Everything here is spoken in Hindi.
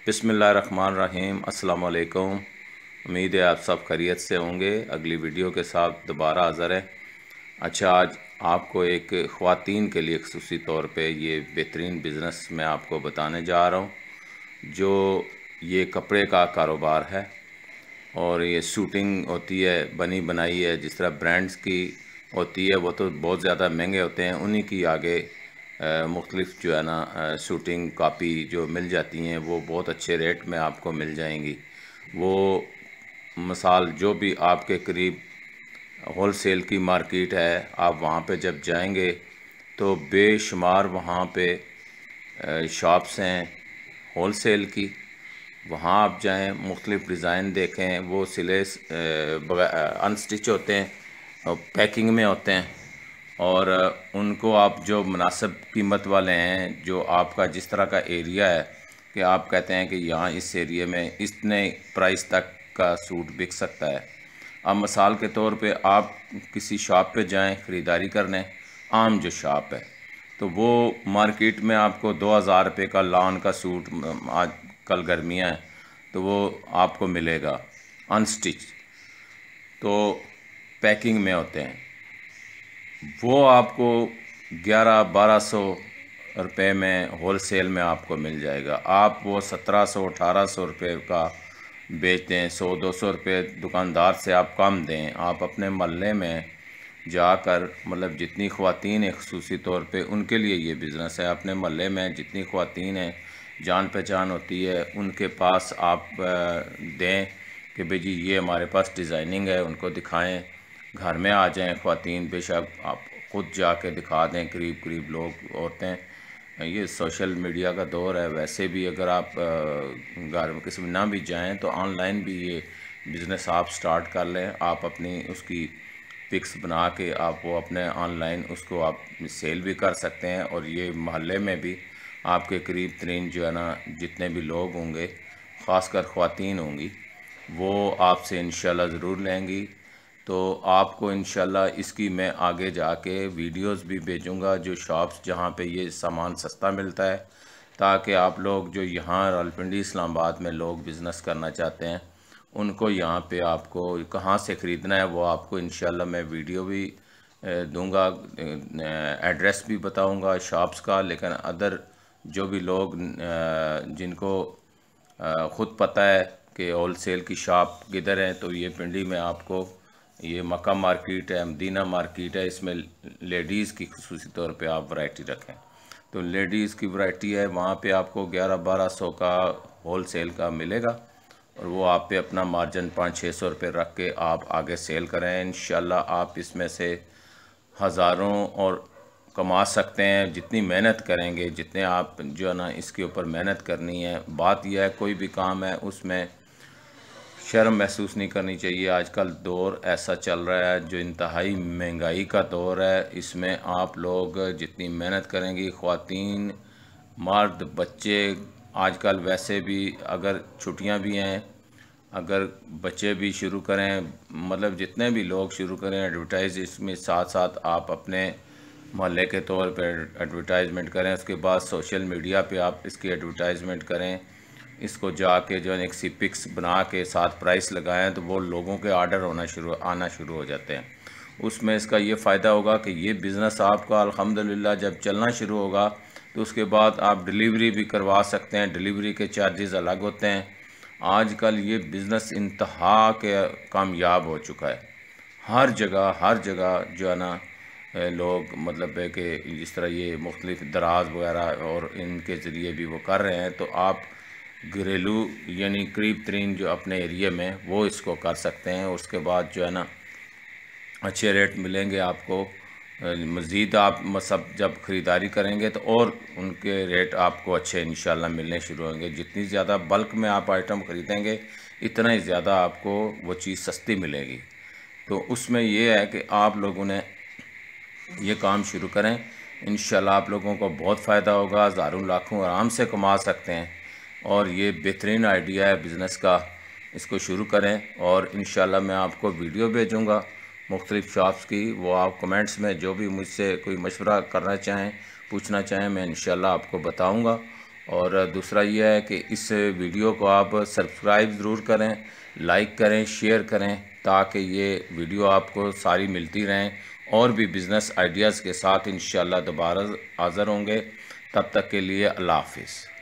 बिस्मिल्लाहिर्रहमानिर्रहीम। अस्सलाम वालेकुम। उम्मीद है आप सब खैरियत से होंगे। अगली वीडियो के साथ दोबारा हाज़िर है। अच्छा, आज आपको एक ख़वातीन के लिए ख़ुसूसी तौर पे ये बेहतरीन बिज़नेस मैं आपको बताने जा रहा हूँ। जो ये कपड़े का कारोबार है और ये शूटिंग होती है, बनी बनाई है, जिस तरह ब्रांड्स की होती है वो तो बहुत ज़्यादा महंगे होते हैं। उन्हीं की आगे मुख्तलिफ जो है ना शूटिंग कापी जो मिल जाती हैं वो बहुत अच्छे रेट में आपको मिल जाएंगी। वो मिसाल जो भी आपके करीब होल सेल की मार्केट है, आप वहाँ पे जब जाएंगे तो बेशुमार वहाँ पे शॉप्स हैं होल सेल की। वहाँ आप जाएं, मुख्तलिफ डिज़ाइन देखें, वो सिले अनस्टिच होते हैं और पैकिंग में होते हैं। और उनको आप जो मुनासिब कीमत वाले हैं, जो आपका जिस तरह का एरिया है कि आप कहते हैं कि यहाँ इस एरिया में इतने प्राइस तक का सूट बिक सकता है। अब मिसाल के तौर पे आप किसी शॉप पे जाएं ख़रीदारी करने, आम जो शॉप है तो वो मार्केट में आपको 2000 रुपये का लॉन का सूट, आज कल गर्मियाँ हैं तो वो आपको मिलेगा अनस्टिच, तो पैकिंग में होते हैं। वो आपको 1100-1200 रुपये में होल सेल में आपको मिल जाएगा। आप वो 1700-1800 रुपये का बेचते हैं, 100-200 रुपये दुकानदार से आप कम दें। आप अपने महल्ले में जाकर, मतलब जितनी ख़वातीन हैं ख़ुसूसी तौर पे उनके लिए ये बिज़नेस है, अपने महल्ले में जितनी ख़वातीन हैं जान पहचान होती है उनके पास आप दें कि भाई जी ये हमारे पास डिज़ाइनिंग है, उनको दिखाएं। घर में आ जाएं ख़वातीन, बेशक आप ख़ुद जाके दिखा दें। करीब करीब लोग, औरतें, ये सोशल मीडिया का दौर है। वैसे भी अगर आप घर में किसी में ना भी जाएं तो ऑनलाइन भी ये बिज़नेस आप स्टार्ट कर लें। आप अपनी उसकी पिक्स बना के आप वो अपने ऑनलाइन उसको आप सेल भी कर सकते हैं। और ये महल्ले में भी आपके करीब तरीन जो है ना जितने भी लोग होंगे, ख़ासकर ख़वातीन होंगी, वो आपसे इंशाल्लाह ज़रूर लेंगी। तो आपको इंशाल्लाह इसकी मैं आगे जाके वीडियोस भी भेजूँगा, जो शॉप्स जहाँ पे ये सामान सस्ता मिलता है, ताकि आप लोग जो यहाँ रावलपिंडी इस्लामाबाद में लोग बिज़नेस करना चाहते हैं उनको यहाँ पे आपको कहाँ से ख़रीदना है वो आपको इंशाल्लाह मैं वीडियो भी दूंगा, एड्रेस भी बताऊंगा शॉप्स का। लेकिन अदर जो भी लोग जिनको ख़ुद पता है कि होल सेल की शॉप किधर है, तो ये पिंडी में आपको ये मक्का मार्केट है, मदीना मार्केट है, इसमें लेडीज़ की ख़ुसूसी तौर पे आप वैरायटी रखें तो लेडीज़ की वैरायटी है। वहाँ पे आपको 1100-1200 का होल सेल का मिलेगा और वो आप पे अपना मार्जिन 500-600 रुपये रख के आप आगे सेल करें। इंशाल्लाह आप इसमें से हज़ारों और कमा सकते हैं जितनी मेहनत करेंगे, जितने आप जो है ना इसके ऊपर मेहनत करनी है। बात यह है कोई भी काम है उसमें शर्म महसूस नहीं करनी चाहिए। आजकल दौर ऐसा चल रहा है जो इंतहाई महंगाई का दौर है, इसमें आप लोग जितनी मेहनत करेंगी, ख़वातीन, मर्द, बच्चे, आजकल वैसे भी अगर छुट्टियां भी हैं, अगर बच्चे भी शुरू करें, मतलब जितने भी लोग शुरू करें एडवर्टाइज, इसमें साथ साथ आप अपने मोहल्ले के तौर पर एडवर्टाइजमेंट करें। उसके बाद सोशल मीडिया पे आप इसकी एडवर्टाइजमेंट करें। इसको जाके जो है एक सी पिक्स बना के साथ प्राइस लगाएं तो वो लोगों के आर्डर आना शुरू हो जाते हैं। उसमें इसका ये फ़ायदा होगा कि ये बिज़नेस आपका अल्हम्दुलिल्लाह जब चलना शुरू होगा तो उसके बाद आप डिलीवरी भी करवा सकते हैं। डिलीवरी के चार्जेस अलग होते हैं। आजकल ये बिज़नेस इंतहा के कामयाब हो चुका है। हर जगह जो है ना लोग, मतलब है कि जिस तरह ये मुख्तलिफ दराज वगैरह और इनके ज़रिए भी वो कर रहे हैं, तो आप घरेलू यानी करीब तरीन जो अपने एरिया में वो इसको कर सकते हैं। उसके बाद जो है ना अच्छे रेट मिलेंगे आपको। मज़ीद आप सब जब ख़रीदारी करेंगे तो और उनके रेट आपको अच्छे इंशाल्लाह मिलने शुरू होंगे। जितनी ज़्यादा बल्क में आप आइटम ख़रीदेंगे इतना ही ज़्यादा आपको वो चीज़ सस्ती मिलेगी। तो उसमें ये है कि आप लोगों ने ये काम शुरू करें, इंशाल्लाह आप लोगों को बहुत फ़ायदा होगा। हज़ारों लाखों आराम से कमा सकते हैं और ये बेहतरीन आइडिया है बिज़नेस का। इसको शुरू करें और इंशाल्लाह मैं आपको वीडियो भेजूँगा मुख्तलिफ़ शॉप्स की। वो आप कमेंट्स में जो भी मुझसे कोई मशवरा करना चाहें, पूछना चाहें, मैं इंशाल्लाह आपको बताऊँगा। और दूसरा ये है कि इस वीडियो को आप सब्सक्राइब ज़रूर करें, लाइक करें, शेयर करें, ताकि ये वीडियो आपको सारी मिलती रहें। और भी बिज़नेस आइडियाज़ के साथ इंशाअल्लाह दोबारा हाज़िर होंगे। तब तक के लिए अल्लाह हाफ़िज़।